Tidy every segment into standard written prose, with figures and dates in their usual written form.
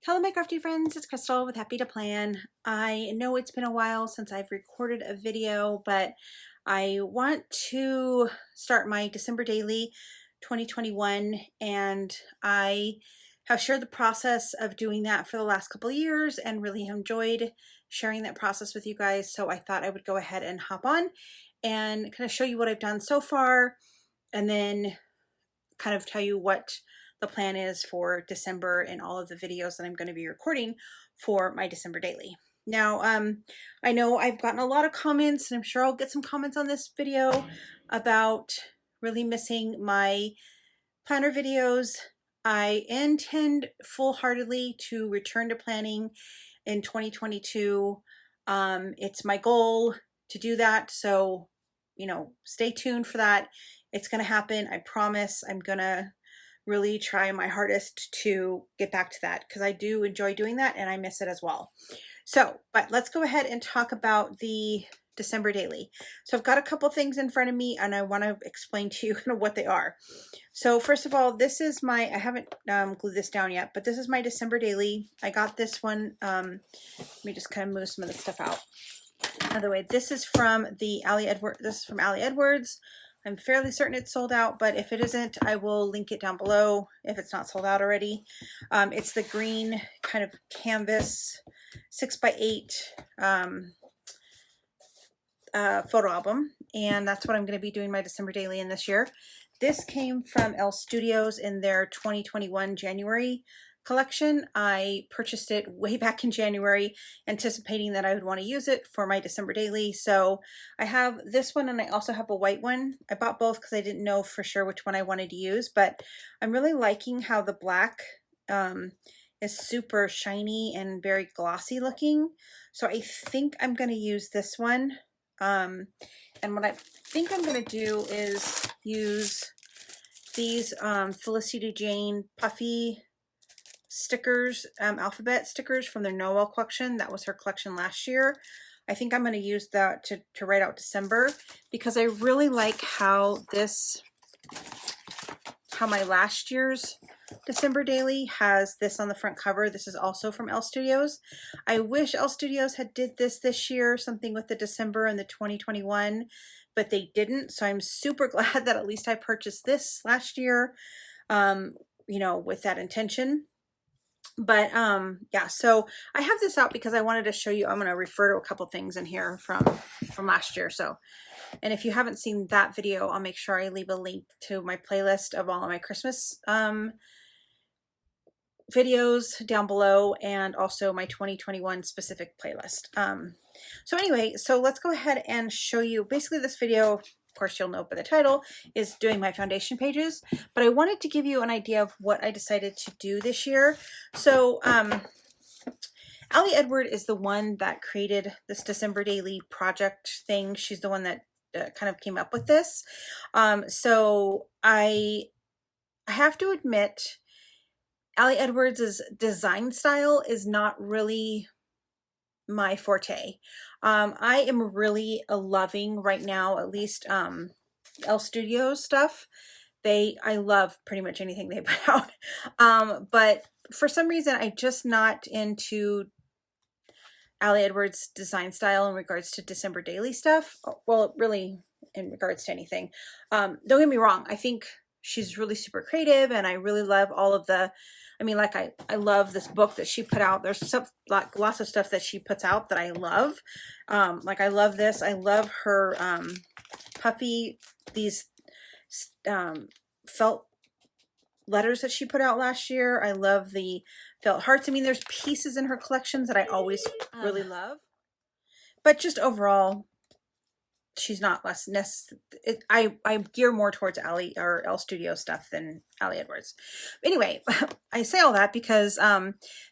Hello my crafty friends, it's Crystal with Happy to Plan. I know it's been a while since I've recorded a video, but I want to start my December daily 2021, and I have shared the process of doing that for the last couple of years and really enjoyed sharing that process with you guys. So I thought I would go ahead and hop on and kind of show you what I've done so far, and then kind of tell you what the plan is for December and all of the videos that I'm going to be recording for my December daily. Now, I know I've gotten a lot of comments, and I'm sure I'll get some comments on this video about really missing my planner videos. I intend full-heartedly to return to planning in 2022. It's my goal to do that, so stay tuned for that. It's going to happen. I promise. I'm going to really try my hardest to get back to that because I do enjoy doing that and I miss it as well. So, but let's go ahead and talk about the December daily. So I've got a couple things in front of me and I want to explain to you kind of what they are. So first of all, this is my, I haven't glued this down yet, but this is my December daily. I got this one. Let me just kind of move some of the stuff out. By the way, this is from the Ali Edwards. This is from Ali Edwards. I'm fairly certain it's sold out, but if it isn't, I will link it down below if it's not sold out already. It's the green kind of canvas 6x8 photo album, and that's what I'm going to be doing my December daily in this year. This came from Elle Studios in their 2021 January collection. I purchased it way back in January, anticipating that I would want to use it for my December daily. So I have this one and I also have a white one. I bought both because I didn't know for sure which one I wanted to use, but I'm really liking how the black is super shiny and very glossy looking. So I think I'm going to use this one. And what I think I'm going to do is use these Felicity Jane puffy stickers, alphabet stickers from their Noel collection. That was her collection last year. I think I'm going to use that to write out December because I really like how my last year's December daily has this on the front cover. This is also from Elle Studios. I wish Elle Studios had did this year, something with the December and the 2021, but they didn't. So I'm super glad that at least I purchased this last year, with that intention. But yeah, so I have this out because I wanted to show you. I'm going to refer to a couple things in here from last year. So, and if you haven't seen that video, I'll make sure I leave a link to my playlist of all of my Christmas videos down below, and also my 2021 specific playlist. So anyway, so let's go ahead and show you basically this video. Of course, you'll know by the title, is doing my foundation pages, but I wanted to give you an idea of what I decided to do this year. So Ali Edward is the one that created this December daily project thing. She's the one that kind of came up with this. So I have to admit, Ali Edwards' design style is not really my forte. I am really loving right now, at least Elle Studios stuff. I love pretty much anything they put out. But for some reason, I'm just not into Ali Edwards' design style in regards to December daily stuff. Well, really in regards to anything. Don't get me wrong. I think she's really super creative, and I really love all of the, like I love this book that she put out. There's lots of stuff that she puts out that I love. Like I love this. I love her puffy, these felt letters that she put out last year. I love the felt hearts. There's pieces in her collections that I always really love. But just overall, she's not less necessary. I gear more towards Ali or Elle Studio stuff than Ali Edwards. Anyway, I say all that because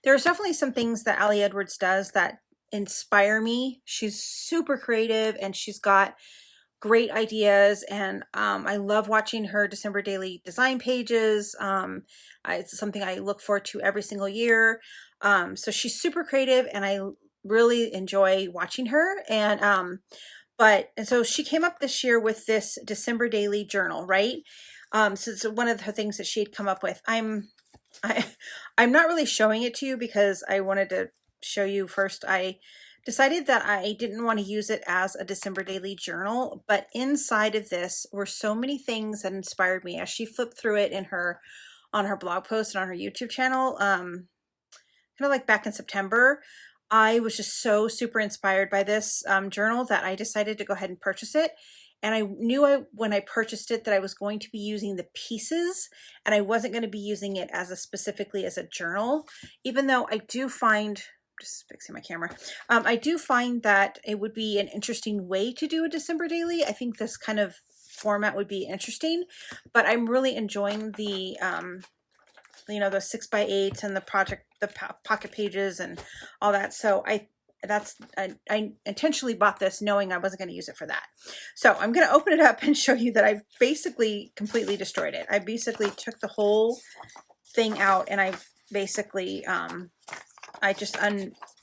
there's definitely some things that Ali Edwards does that inspire me. She's super creative and she's got great ideas, and I love watching her December daily design pages. It's something I look forward to every single year. So she's super creative and I really enjoy watching her. And so she came up this year with this December daily journal, right? So it's one of the things that she had come up with. I'm I'm not really showing it to you because I wanted to show you first. I decided that I didn't want to use it as a December daily journal, but inside of this were so many things that inspired me as she flipped through it in her on her blog post and on her YouTube channel. Kind of like back in September, I was just so super inspired by this journal that I decided to go ahead and purchase it. And I knew when I purchased it that I was going to be using the pieces and I wasn't going to be using it as specifically as a journal, even though I do find, just fixing my camera, I do find that it would be an interesting way to do a December daily. I think this kind of format would be interesting, but I'm really enjoying the you know, the 6x8s and the pocket pages and all that. So I intentionally bought this knowing I wasn't going to use it for that. So I'm going to open it up and show you that I've basically completely destroyed it. I basically took the whole thing out and I basically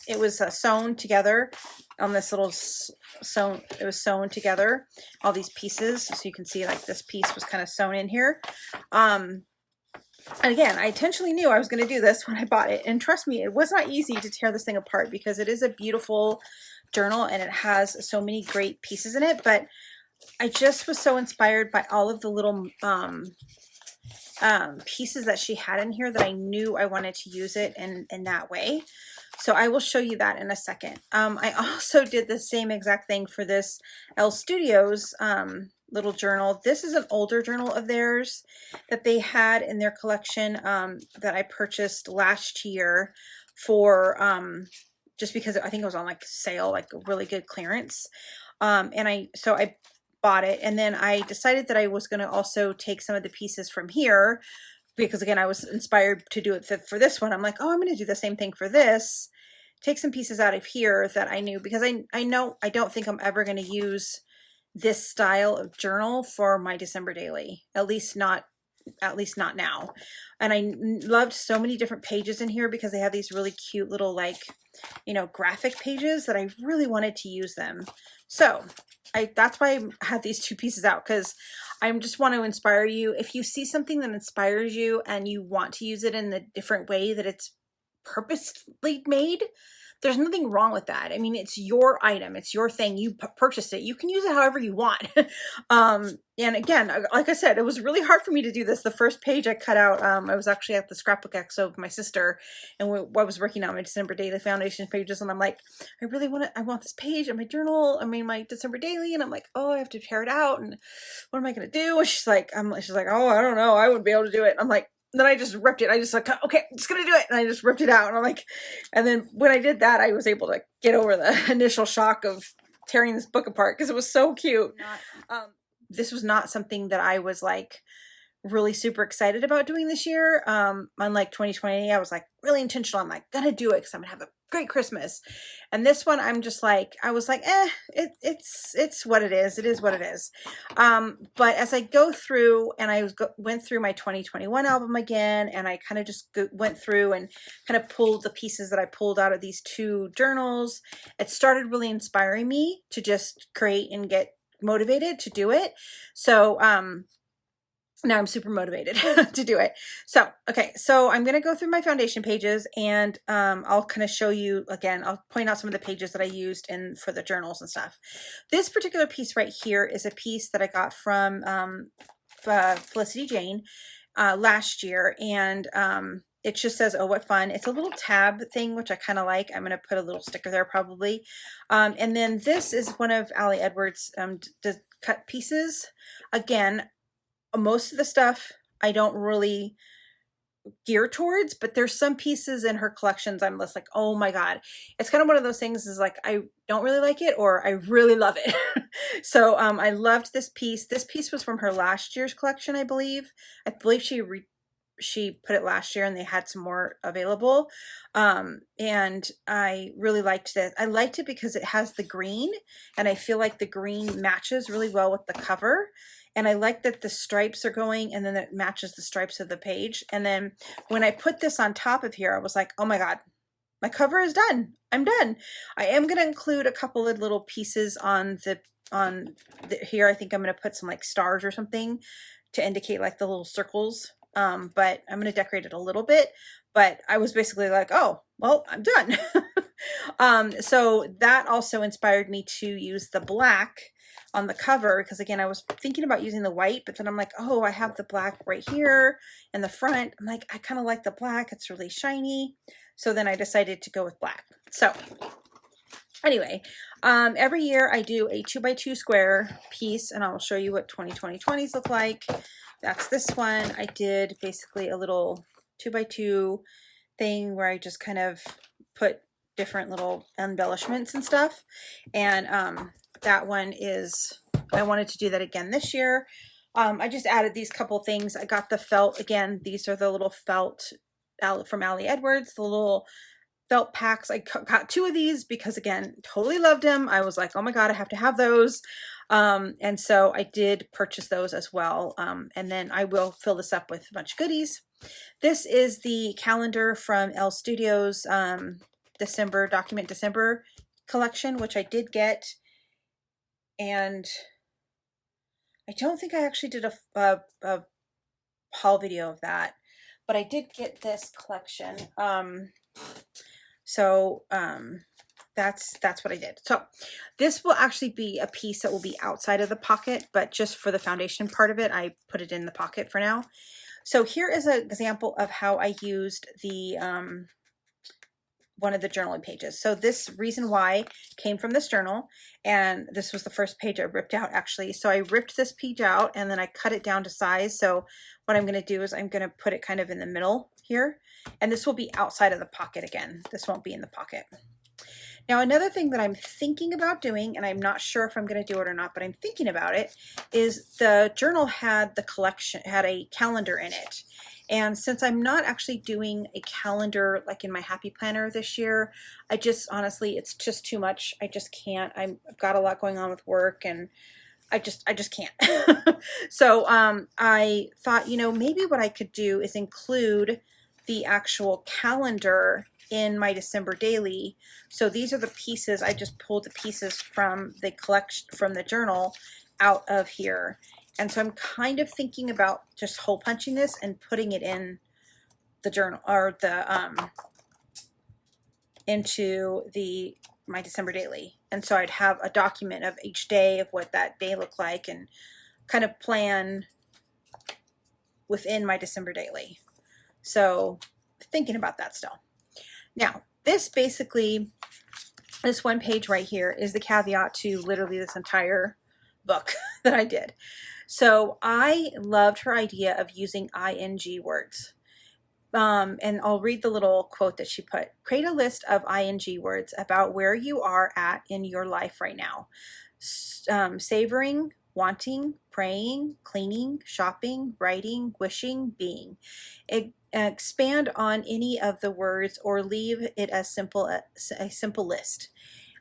it was sewn together on this little it was sewn together, all these pieces, so you can see like this piece was kind of sewn in here. And again, I intentionally knew I was going to do this when I bought it. And trust me, it was not easy to tear this thing apart because it is a beautiful journal and it has so many great pieces in it. But I just was so inspired by all of the little pieces that she had in here that I knew I wanted to use it in that way. So I will show you that in a second. I also did the same exact thing for this Elle Studios little journal. This is an older journal of theirs that they had in their collection that I purchased last year for just because I think it was on like sale, like really good clearance. So I bought it, and then I decided that I was going to also take some of the pieces from here because again I was inspired to do it for this one. I'm like, oh, I'm going to do the same thing for this. Take some pieces out of here that I knew, because I know I don't think I'm ever going to use this style of journal for my December daily, at least not now. And I loved so many different pages in here because they have these really cute little, like, you know, graphic pages that I really wanted to use them. So that's why I had these two pieces out, because I just want to inspire you. If you see something that inspires you and you want to use it in a different way that it's purposely made, there's nothing wrong with that. I mean, it's your item, it's your thing, you purchased it, you can use it however you want. And again, like I said, it was really hard for me to do this. The first page I cut out, I was actually at the scrapbook expo with my sister, and I was working on my December daily foundation pages, and I'm like, I want this page in my journal, I mean my December daily, and I'm like, oh, I have to tear it out, and what am I gonna do? And she's like, oh, I don't know, I wouldn't be able to do it. I'm like, then I just ripped it. I just like, okay, I'm just gonna do it. And I just ripped it out. And I'm like, and then when I did that, I was able to get over the initial shock of tearing this book apart because it was so cute. This was not something that I was like really super excited about doing this year. Unlike 2020, I was like really intentional. I'm like, gonna do it because I'm gonna have a great Christmas. And this one, I'm just like, I was like, it's what it is. It is what it is. But as I go through and I went through my 2021 album again, and I kind of just went through and kind of pulled the pieces that I pulled out of these two journals, it started really inspiring me to just create and get motivated to do it. So, now I'm super motivated to do it. So, okay, so I'm going to go through my foundation pages, and I'll kind of show you, again, I'll point out some of the pages that I used for the journals and stuff. This particular piece right here is a piece that I got from Felicity Jane last year, and it just says, oh, what fun. It's a little tab thing, which I kind of like. I'm going to put a little sticker there probably. And then this is one of Allie Edwards' cut pieces. Again, most of the stuff I don't really gear towards, but there's some pieces in her collections I'm just like, oh my God. It's kind of one of those things is like, I don't really like it or I really love it. So I loved this piece. This piece was from her last year's collection, I believe. I believe she put it last year and they had some more available. And I really liked it. I liked it because it has the green, and I feel like the green matches really well with the cover. And I like that the stripes are going, and then it matches the stripes of the page. And then when I put this on top of here, I was like, oh my God, my cover is done. I'm done. I am going to include a couple of little pieces on here. I think I'm going to put some like stars or something to indicate like the little circles but I'm going to decorate it a little bit. But I was basically like, oh, well, I'm done. So that also inspired me to use the black on the cover, because again, I was thinking about using the white, but then I'm like, oh, I have the black right here in the front. I'm like, I kind of like the black. It's really shiny. So then I decided to go with black. So anyway, every year I do a 2x2 square piece, and I'll show you what 2020s look like. That's this one. I did basically a little 2x2 thing where I just kind of put different little embellishments and stuff. And that one is, I wanted to do that again this year. I just added these couple things. I got the felt again. These are the little felt from Allie Edwards, the little felt packs. I got 2 of these because again, totally loved them. I was like, oh my God, I have to have those. And so I did purchase those as well. And then I will fill this up with a bunch of goodies. This is the calendar from Elle Studios Document December collection, which I did get. And I don't think I actually did a haul video of that, but I did get this collection. That's what I did. So this will actually be a piece that will be outside of the pocket, but just for the foundation part of it, I put it in the pocket for now. So here is an example of how I used the one of the journaling pages. So this reason why came from this journal, and this was the first page I ripped out actually. So I ripped this page out and then I cut it down to size. So what I'm going to do is I'm going to put it kind of in the middle here, and this will be outside of the pocket again. This won't be in the pocket. Now, another thing that I'm thinking about doing, and I'm not sure if I'm going to do it or not, but I'm thinking about it, is the journal had a calendar in it. And since I'm not actually doing a calendar like in my happy planner this year, I just honestly, it's just too much. I just can't. I've got a lot going on with work, and I just can't. So I thought, maybe what I could do is include the actual calendar in my December daily. So these are the pieces. I just pulled the pieces from the collection, from the journal, out of here. And so I'm kind of thinking about just hole punching this and putting it in the journal, or the into my December daily. And so I'd have a document of each day of what that day looked like, and kind of plan within my December daily. So thinking about that still. Now, this one page right here is the caveat to literally this entire book that I did. So I loved her idea of using ing words. And I'll read the little quote that she put. Create a list of ing words about where you are at in your life right now. Savoring, wanting, praying, cleaning, shopping, writing, wishing, being. Expand on any of the words or leave it as a simple list.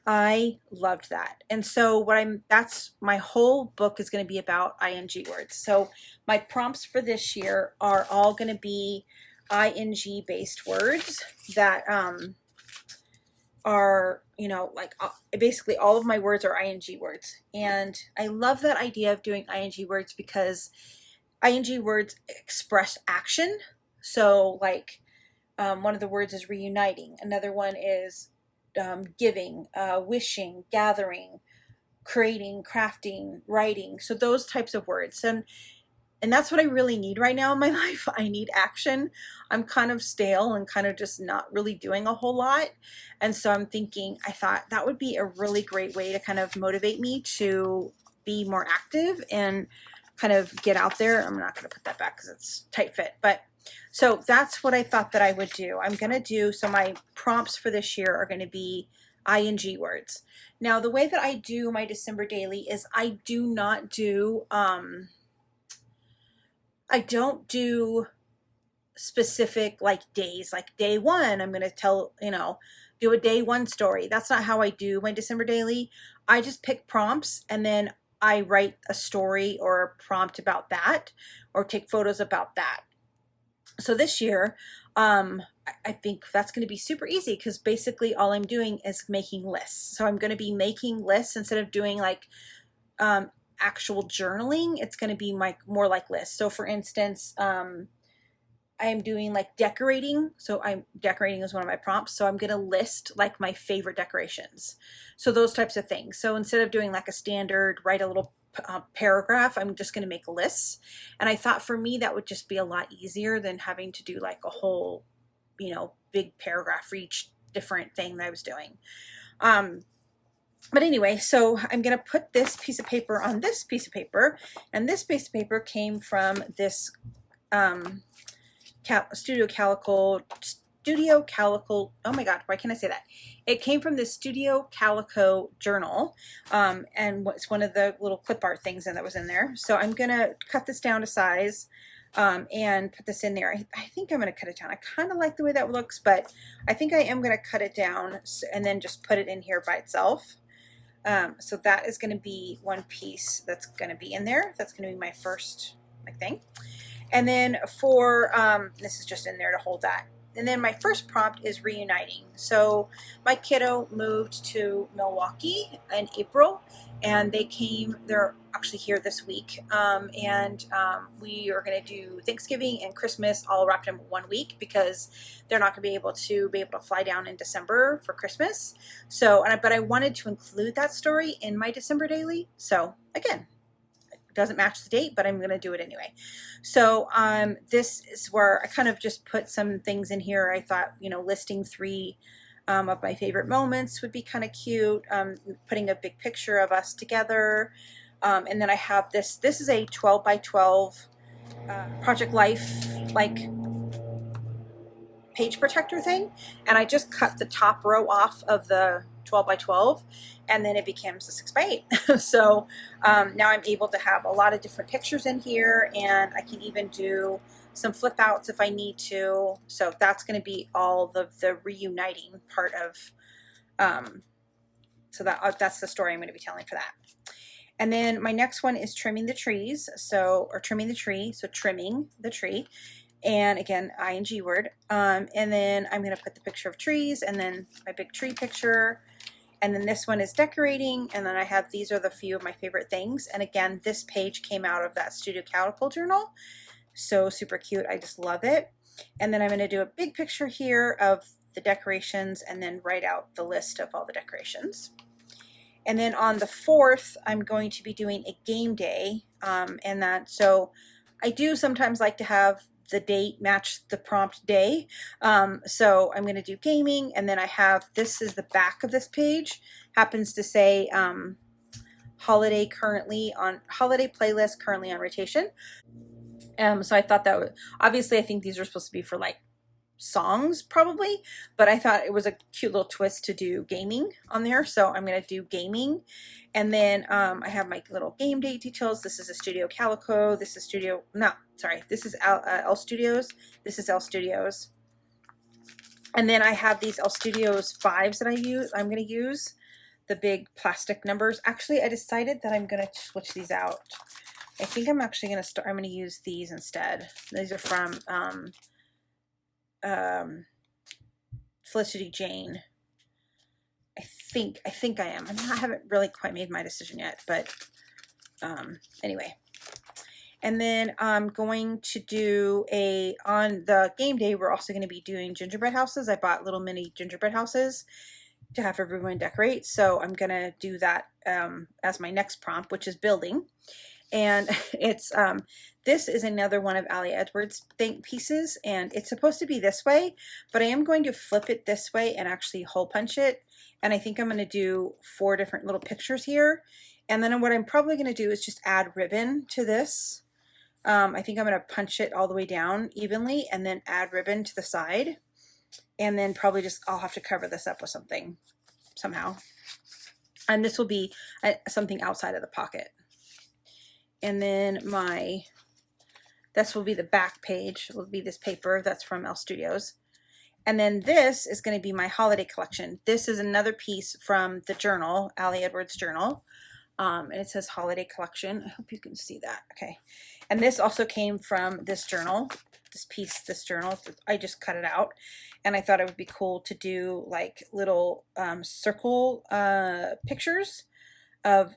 I loved that. And so that's my whole book is going to be about ing words. So my prompts for this year are all going to be ing based words that are, like basically all of my words are ing words. And I love that idea of doing ing words because ing words express action. So like one of the words is reuniting. Another one is giving, wishing, gathering, creating, crafting, writing. So those types of words. And that's what I really need right now in my life. I need action. I'm kind of stale and kind of just not really doing a whole lot. And so I thought that would be a really great way to kind of motivate me to be more active and kind of get out there. I'm not going to put that back because it's tight fit, but so that's what I thought that I would do. I'm going to do, so my prompts for this year are going to be ing words. Now, the way that I do my December daily is I don't do specific like days, like day one, I'm going to do a day one story. That's not how I do my December daily. I just pick prompts and then I write a story or a prompt about that, or take photos about that. So this year, I think that's going to be super easy because basically all I'm doing is making lists. So I'm going to be making lists instead of doing like actual journaling. It's going to be more like lists. So for instance, I'm doing like decorating. So I'm decorating is one of my prompts. So I'm going to list like my favorite decorations. So those types of things. So instead of doing like a standard, write a little paragraph, I'm just going to make lists. And I thought for me, that would just be a lot easier than having to do like a whole, you know, big paragraph for each different thing that I was doing. But anyway, so I'm going to put this piece of paper on this piece of paper. And this piece of paper came from this Studio Calico, oh my God, why can't I say that? It came from this Studio Calico journal, and it's one of the little clip art things that was in there. So I'm gonna cut this down to size, and put this in there. I think I'm gonna cut it down. I kind of like the way that looks, but I think I am gonna cut it down and then just put it in here by itself. So that is gonna be one piece that's gonna be in there. That's gonna be my first thing. And then for, this is just in there to hold that. And then my first prompt is reuniting. So my kiddo moved to Milwaukee in April, and they're actually here this week. We are going to do Thanksgiving and Christmas all wrapped in 1 week because they're not going to be able to fly down in December for Christmas. So, but I wanted to include that story in my December daily. So again, doesn't match the date, but I'm going to do it anyway. So this is where I kind of just put some things in here. I thought, you know, listing 3 of my favorite moments would be kind of cute. Putting a big picture of us together. And then I have this is a 12 by 12 Project Life page protector thing. And I just cut the top row off of the 12 by 12, and then it becomes a 6 by 8. So now I'm able to have a lot of different pictures in here, and I can even do some flip outs if I need to. So that's going to be all the reuniting part of, so that's the story I'm going to be telling for that. And then my next one is trimming the trees. Or trimming the tree. So trimming the tree. And again, ing word. And then I'm going to put the picture of trees, and then my big tree picture. And then this one is decorating. And then I have, these are the few of my favorite things. And again, this page came out of that Studio Calico journal. So super cute. I just love it. And then I'm going to do a big picture here of the decorations, and then write out the list of all the decorations. And then on the 4th, I'm going to be doing a game day. So I do sometimes like to have the date match the prompt day. So I'm going to do gaming, and then I have, this is the back of this page, happens to say holiday playlist currently on rotation. So I thought that would, obviously I think these are supposed to be for like songs probably, but I thought it was a cute little twist to do gaming on there. So I'm going to do gaming. And then I have my little game day details. This is a Studio Calico. This is this is L Studios. This is L Studios. And then I have these L Studios 5s that I'm going to use the big plastic numbers. Actually, I decided that I'm going to switch these out. I think I'm actually going to I'm going to use these instead. These are from Felicity Jane. I think I am. I haven't really quite made my decision yet, but anyway. And then I'm going to do on the game day, we're also going to be doing gingerbread houses. I bought little mini gingerbread houses to have everyone decorate. So I'm going to do that as my next prompt, which is building. And it's this is another one of Ali Edwards' pieces, and it's supposed to be this way, but I am going to flip it this way and actually hole punch it. And I think I'm going to do 4 different little pictures here. And then what I'm probably going to do is just add ribbon to this. I think I'm going to punch it all the way down evenly and then add ribbon to the side. And then probably I'll have to cover this up with something somehow. And this will be something outside of the pocket. And then this will be the back page, will be this paper that's from L Studios. And then this is going to be my holiday collection. This is another piece from the journal, Ali Edwards journal. And it says holiday collection. I hope you can see that. Okay. And this also came from this journal, this journal. I just cut it out. And I thought it would be cool to do like little circle pictures of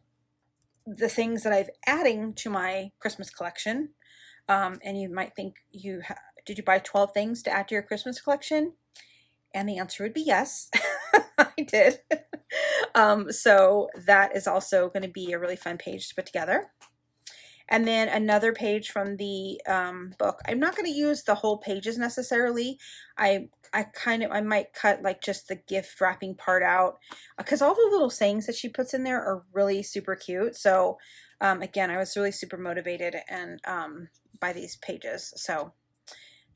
the things that I'm adding to my Christmas collection. And you might think did you buy 12 things to add to your Christmas collection? And the answer would be yes, I did. So that is also going to be a really fun page to put together. And then another page from the book. I'm not going to use the whole pages necessarily. I might cut like just the gift wrapping part out, because all the little sayings that she puts in there are really super cute. So again, I was really super motivated and by these pages. So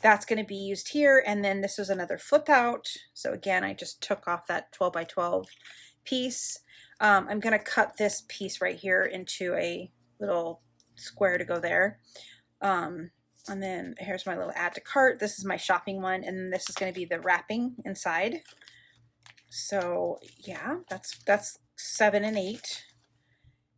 that's going to be used here. And then this was another flip out. So again, I just took off that 12 by 12 piece. I'm going to cut this piece right here into a little square to go there. And then here's my little add to cart. This is my shopping one, and then this is going to be the wrapping inside. So yeah, that's 7 and 8.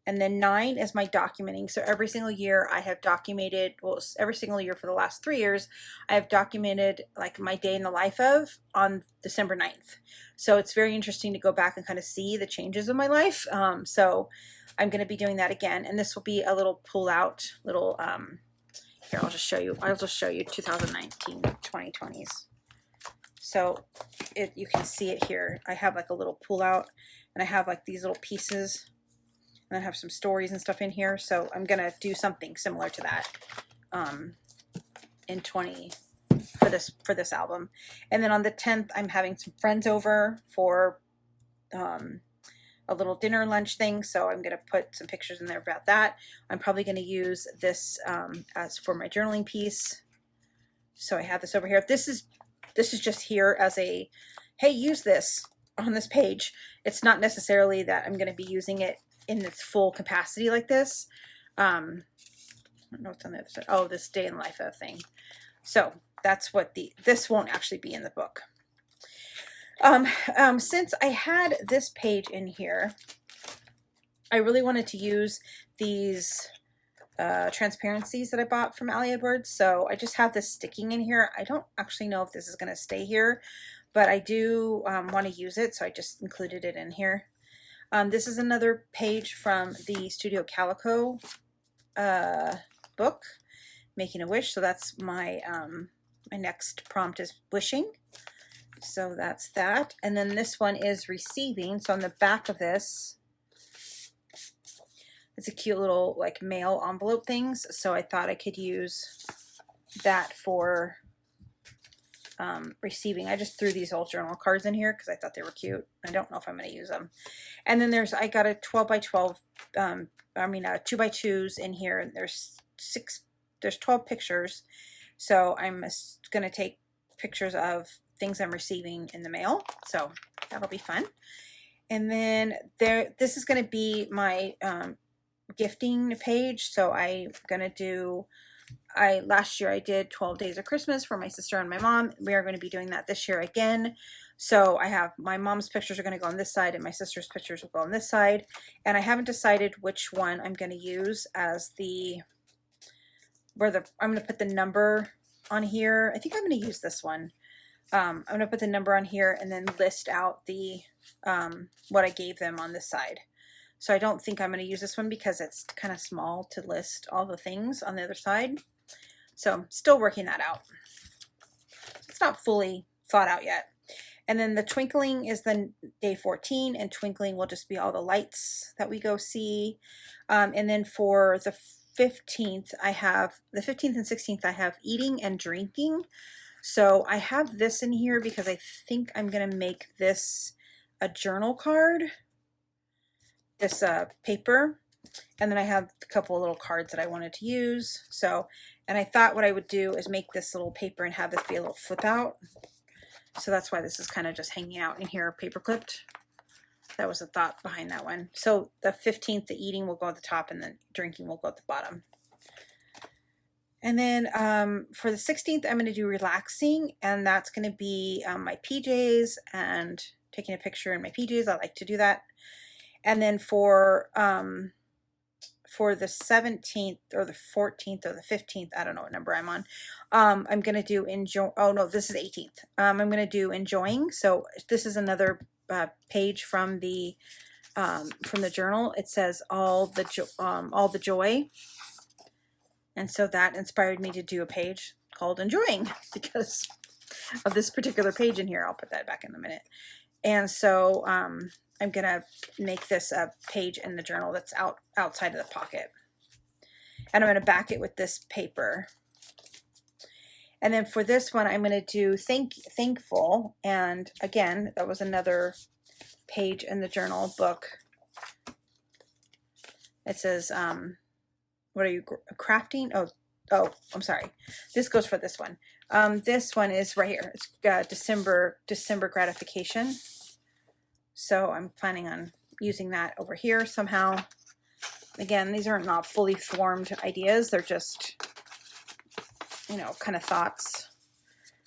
And then 9 is my documenting. So every single year I have documented, well, every single year for the last 3 years, I have documented like my day in the life of on December 9th. So it's very interesting to go back and kind of see the changes in my life. So I'm going to be doing that again. And this will be a little pull out, little, here, I'll just show you 2019, 2020s. So you can see it here. I have like a little pull out, and I have like these little pieces. And I have some stories and stuff in here. So I'm going to do something similar to that for this album. And then on the 10th, I'm having some friends over for a little dinner lunch thing. So I'm going to put some pictures in there about that. I'm probably going to use this as for my journaling piece. So I have this over here. This is just here as a, hey, use this on this page. It's not necessarily that I'm going to be using it in its full capacity like this. I don't know what's on the other side. Oh, this day in life of thing. So that's what this won't actually be in the book. Since I had this page in here, I really wanted to use these transparencies that I bought from Ali Edwards. So I just have this sticking in here. I don't actually know if this is going to stay here, but I do want to use it. So I just included it in here. This is another page from the Studio Calico book, Making a Wish. So that's my my next prompt is wishing. So that's that. And then this one is receiving. So on the back of this, it's a cute little like mail envelope things. So I thought I could use that for receiving. I just threw these old journal cards in here because I thought they were cute. I don't know if I'm going to use them. And then I got a 12 by 12, 2 by 2s in here. And there's 12 pictures. So I'm going to take pictures of things I'm receiving in the mail. So that'll be fun. And then this is going to be my gifting page. So I'm going to do, last year I did 12 days of Christmas for my sister and my mom. We are going to be doing that this year again. So I have my mom's pictures are going to go on this side and my sister's pictures will go on this side. And I haven't decided which one I'm going to use as I'm going to put the number on here. I think I'm going to use this one. I'm going to put the number on here and then list out the what I gave them on this side. So I don't think I'm going to use this one because it's kind of small to list all the things on the other side. So still working that out. It's not fully thought out yet. And then the twinkling is the day 14, and twinkling will just be all the lights that we go see. And then for the 15th, I have the 15th and 16th, I have eating and drinking. So I have this in here because I think I'm going to make this a journal card, this paper. And then I have a couple of little cards that I wanted to use. So, and I thought what I would do is make this little paper and have this be a little flip out. So that's why this is kind of just hanging out in here, paper clipped. That was the thought behind that one. So the 15th, the eating will go at the top and the drinking will go at the bottom. And then for the 16th, I'm going to do relaxing, and that's going to be my PJs and taking a picture in my PJs. I like to do that. And then for the 17th or the 14th or the 15th, I don't know what number I'm on. I'm going to do enjoy. Oh no, this is 18th. I'm going to do enjoying. So this is another page from the journal. It says all the joy. And so that inspired me to do a page called Enjoying because of this particular page in here. I'll put that back in a minute. And so I'm going to make this a page in the journal that's outside of the pocket. And I'm going to back it with this paper. And then for this one, I'm going to do thankful. And again, that was another page in the journal book. It says, what are you crafting? Oh, I'm sorry. This goes for this one. This one is right here. It's December gratification. So I'm planning on using that over here somehow. Again, these are not fully formed ideas. They're just, you know, kind of thoughts.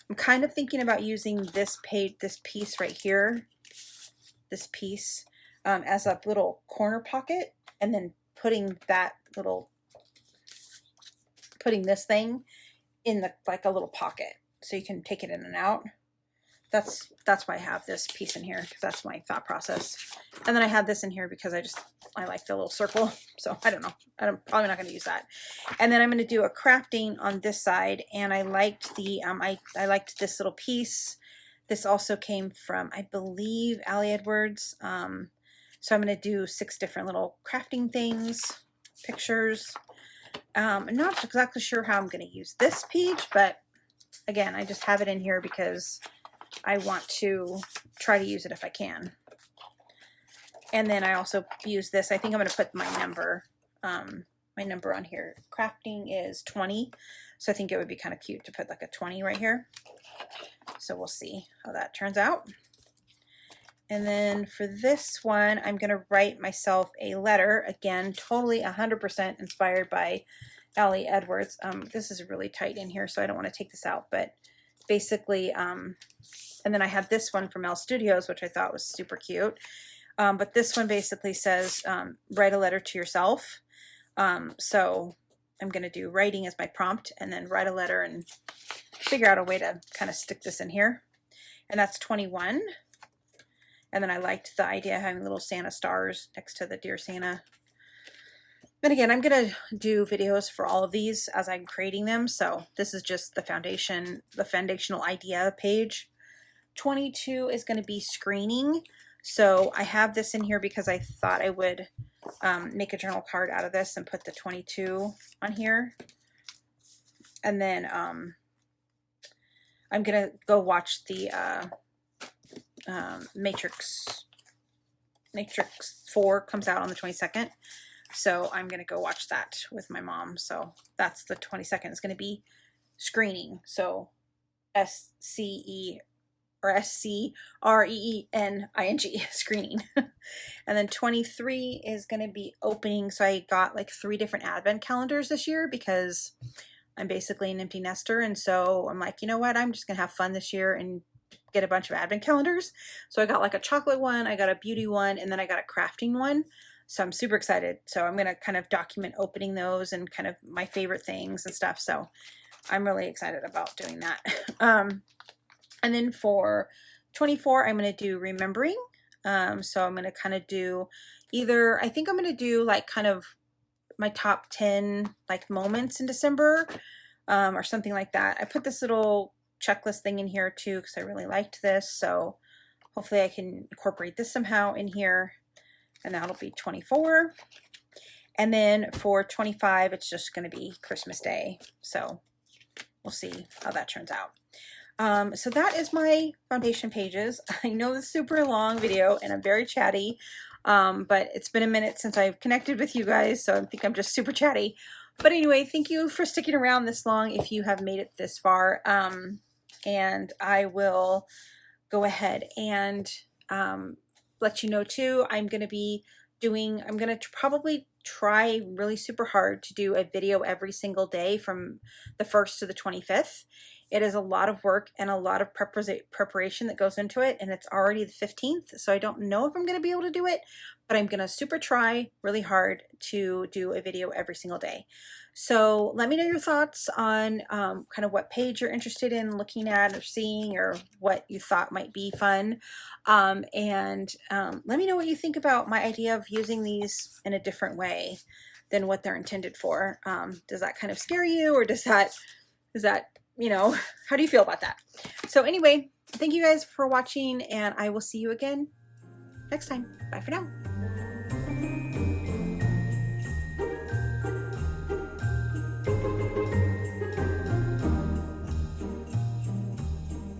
I'm kind of thinking about using this piece right here, this piece, as a little corner pocket, and then putting this thing in the, like a little pocket, so you can take it in and out. That's why I have this piece in here, because that's my thought process. And then I have this in here because I like the little circle. So I don't know. I'm probably not going to use that. And then I'm going to do a crafting on this side. And I liked the I liked this little piece. This also came from, I believe, Ali Edwards. So I'm going to do 6 different little crafting things, pictures. I'm not exactly sure how I'm going to use this page, but again, I just have it in here because I want to try to use it if I can. And then I also use this. I think I'm going to put my number on here. Crafting is 20. So I think it would be kind of cute to put like a 20 right here. So we'll see how that turns out. And then for this one, I'm going to write myself a letter. Again, totally 100% inspired by Ali Edwards. This is really tight in here, so I don't want to take this out. But basically, and then I have this one from Elle Studios, which I thought was super cute. But this one basically says, write a letter to yourself. So I'm going to do writing as my prompt, and then write a letter and figure out a way to kind of stick this in here. And that's 21. And then I liked the idea of having little Santa stars next to the Dear Santa. But again, I'm going to do videos for all of these as I'm creating them. So this is just the foundational idea page. 22 is going to be screening. So I have this in here because I thought I would make a journal card out of this and put the 22 on here. And then I'm going to go watch the Matrix 4 comes out on the 22nd. So I'm going to go watch that with my mom. So that's the 22nd. It's going to be screening. So SCREENING, screening. And then 23 is going to be opening. So I got like 3 different advent calendars this year because I'm basically an empty nester. And so I'm like, you know what? I'm just going to have fun this year and get a bunch of advent calendars. So I got like a chocolate one, I got a beauty one, and then I got a crafting one. So I'm super excited. So I'm going to kind of document opening those and kind of my favorite things and stuff. So I'm really excited about doing that. And then for 24, I'm going to do remembering. So I'm going to kind of do I think I'm going to do like kind of my top 10 like moments in December, or something like that. I put this little checklist thing in here too because I really liked this. So hopefully I can incorporate this somehow in here. And that'll be 24. And then for 25, it's just going to be Christmas Day. So we'll see how that turns out. So that is my foundation pages. I know this is a super long video and I'm very chatty, but it's been a minute since I've connected with you guys. So I think I'm just super chatty. But anyway, thank you for sticking around this long if you have made it this far. And I will go ahead and let you know too, I'm going to probably try really super hard to do a video every single day from the 1st to the 25th. It is a lot of work and a lot of preparation that goes into it, and it's already the 15th, so I don't know if I'm going to be able to do it, but I'm going to super try really hard to do a video every single day. So let me know your thoughts on kind of what page you're interested in looking at or seeing, or what you thought might be fun. And let me know what you think about my idea of using these in a different way than what they're intended for. Does that kind of scare you, or does that you know, how do you feel about that? So anyway, thank you guys for watching, and I will see you again next time. Bye for now.